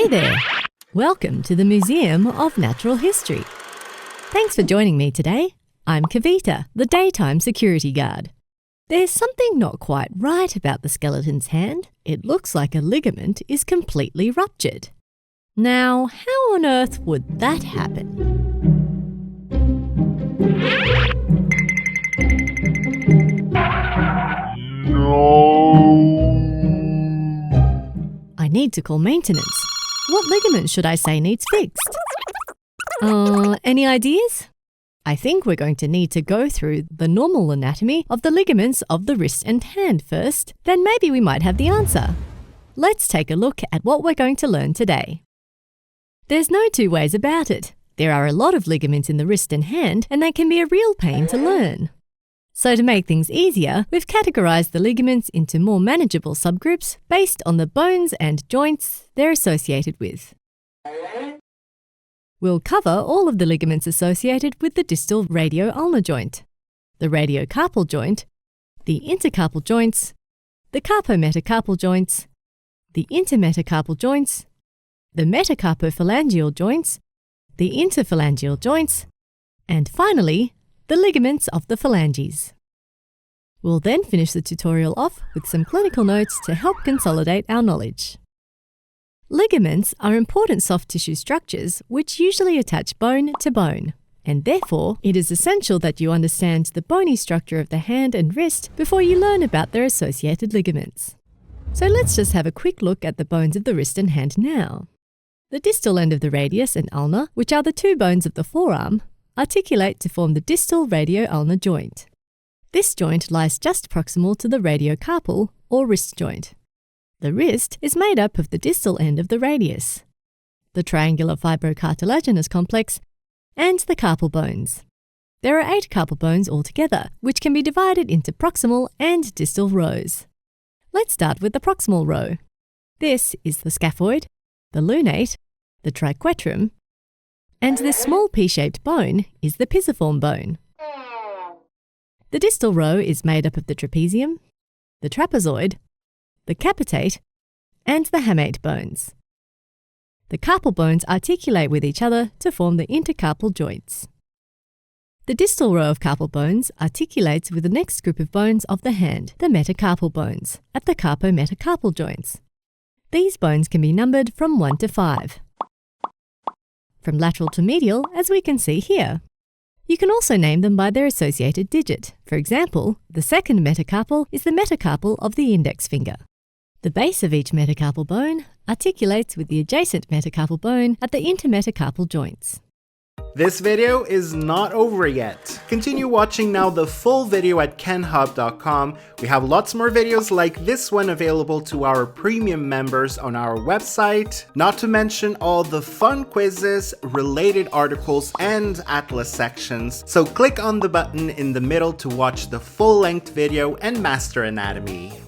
Hey there! Welcome to the Museum of Natural History. Thanks for joining me today. I'm Kavita, the daytime security guard. There's something not quite right about the skeleton's hand. It looks like a ligament is completely ruptured. Now, how on earth would that happen? I need to call maintenance. What ligament should I say needs fixed? Any ideas? I think we're going to need to go through the normal anatomy of the ligaments of the wrist and hand first, then maybe we might have the answer. Let's take a look at what we're going to learn today. There's no two ways about it. There are a lot of ligaments in the wrist and hand, and they can be a real pain to learn. So to make things easier, we've categorized the ligaments into more manageable subgroups based on the bones and joints they're associated with. We'll cover all of the ligaments associated with the distal radio-ulnar joint, the radiocarpal joint, the intercarpal joints, the carpometacarpal joints, the intermetacarpal joints, the metacarpophalangeal joints, the interphalangeal joints, and finally, the ligaments of the phalanges. We'll then finish the tutorial off with some clinical notes to help consolidate our knowledge. Ligaments are important soft tissue structures which usually attach bone to bone, and therefore it is essential that you understand the bony structure of the hand and wrist before you learn about their associated ligaments. So let's just have a quick look at the bones of the wrist and hand now. The distal end of the radius and ulna, which are the two bones of the forearm, articulate to form the distal radio-ulnar joint. This joint lies just proximal to the radiocarpal or wrist joint. The wrist is made up of the distal end of the radius, the triangular fibrocartilaginous complex, and the carpal bones. There are 8 carpal bones altogether, which can be divided into proximal and distal rows. Let's start with the proximal row. This is the scaphoid, the lunate, the triquetrum, and this small P-shaped bone is the pisiform bone. The distal row is made up of the trapezium, the trapezoid, the capitate, and the hamate bones. The carpal bones articulate with each other to form the intercarpal joints. The distal row of carpal bones articulates with the next group of bones of the hand, the metacarpal bones, at the carpometacarpal joints. These bones can be numbered from 1 to 5. From lateral to medial, as we can see here. You can also name them by their associated digit. For example, the second metacarpal is the metacarpal of the index finger. The base of each metacarpal bone articulates with the adjacent metacarpal bone at the intermetacarpal joints. This video is not over yet. Continue watching now the full video at kenhub.com. We have lots more videos like this one available to our premium members on our website, not to mention all the fun quizzes, related articles, and atlas sections. So click on the button in the middle to watch the full-length video and master anatomy.